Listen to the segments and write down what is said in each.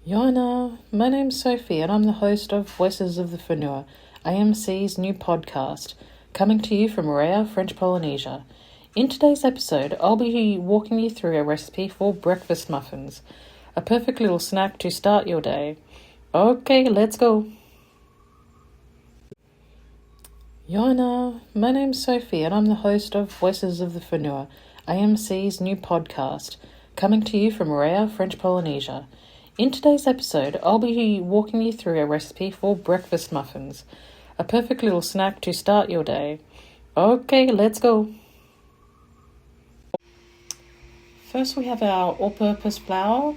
Yana, my name's Sophie and I'm the host of Voices of the Fenua, AMC's new podcast, coming to you from rare French Polynesia. In today's episode, I'll be walking you through a recipe for breakfast muffins, a perfect little snack to start your day. Okay, let's go. Yana, my name's Sophie and I'm the host of Voices of the Fenua, AMC's new podcast, coming to you from rare French Polynesia. In today's episode, I'll be walking you through a recipe for breakfast muffins, a perfect little snack to start your day. Okay, let's go. First we have our all-purpose flour,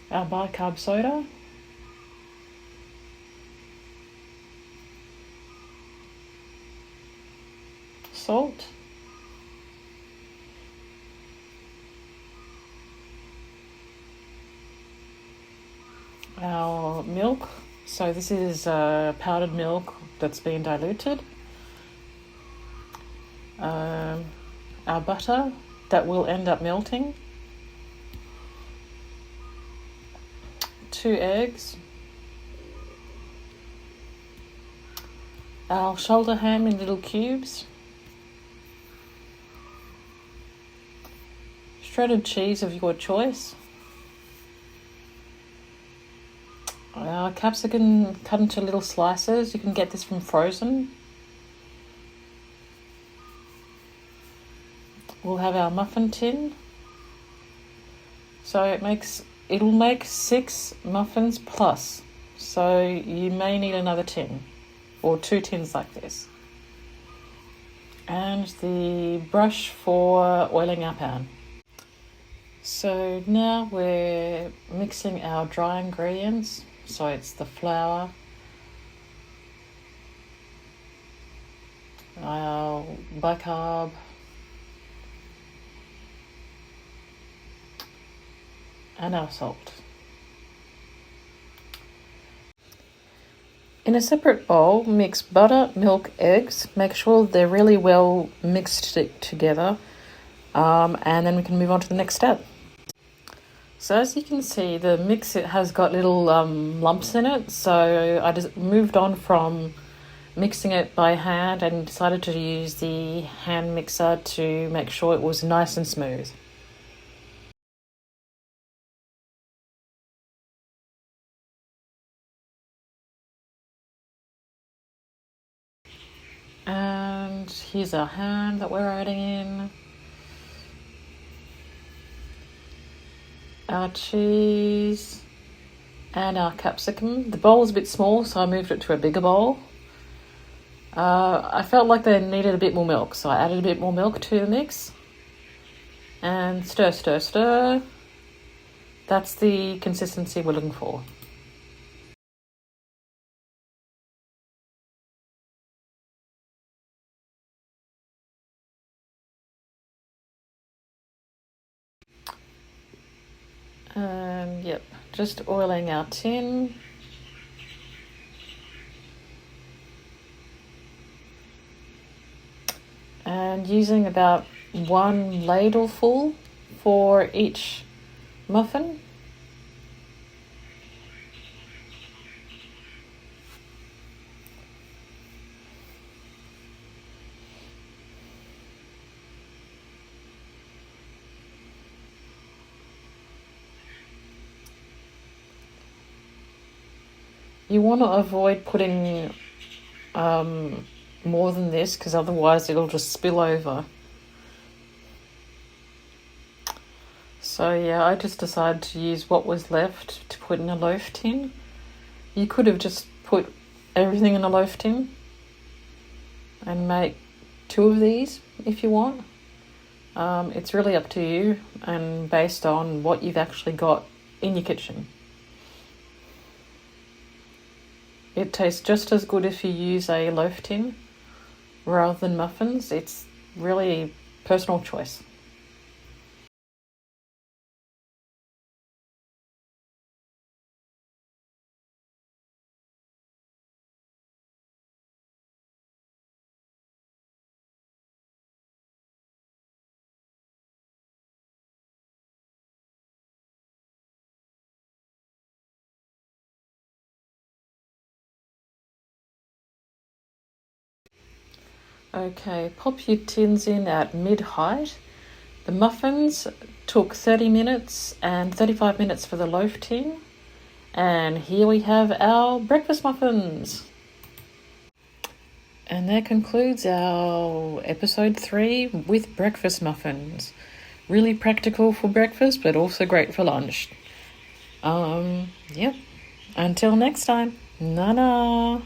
our bicarb soda, salt, our milk. So this is powdered milk that's been diluted. Our butter that will end up melting. 2 eggs. Our shoulder ham in little cubes. Shredded cheese of your choice. Our capsicum cut into little slices. You can get this from frozen. We'll have our muffin tin. So it'll make 6 muffins plus. So you may need another tin or 2 tins like this. And the brush for oiling our pan. So now we're mixing our dry ingredients. So it's the flour, our bicarb, and our salt. In a separate bowl, mix butter, milk, eggs. Make sure they're really well mixed together, and then we can move on to the next step. So as you can see, the mix has got little lumps in it, so I just moved on from mixing it by hand and decided to use the hand mixer to make sure it was nice and smooth. And here's our ham that we're adding in. Our cheese and our capsicum. The bowl is a bit small, so I moved it to a bigger bowl. I felt like they needed a bit more milk, so I added a bit more milk to the mix. And stir, stir, stir. That's the consistency we're looking for. Yep, just oiling our tin. And using about 1 ladleful for each muffin. You want to avoid putting more than this because otherwise it'll just spill over. So yeah, I just decided to use what was left to put in a loaf tin. You could have just put everything in a loaf tin and make 2 of these if you want. It's really up to you and based on what you've actually got in your kitchen. It tastes just as good if you use a loaf tin rather than muffins. It's really personal choice. Okay, pop your tins in at mid-height. The muffins took 30 minutes and 35 minutes for the loaf tin. And here we have our breakfast muffins. And that concludes our episode 3 with breakfast muffins. Really practical for breakfast, but also great for lunch. Yep. Until next time. Na-na.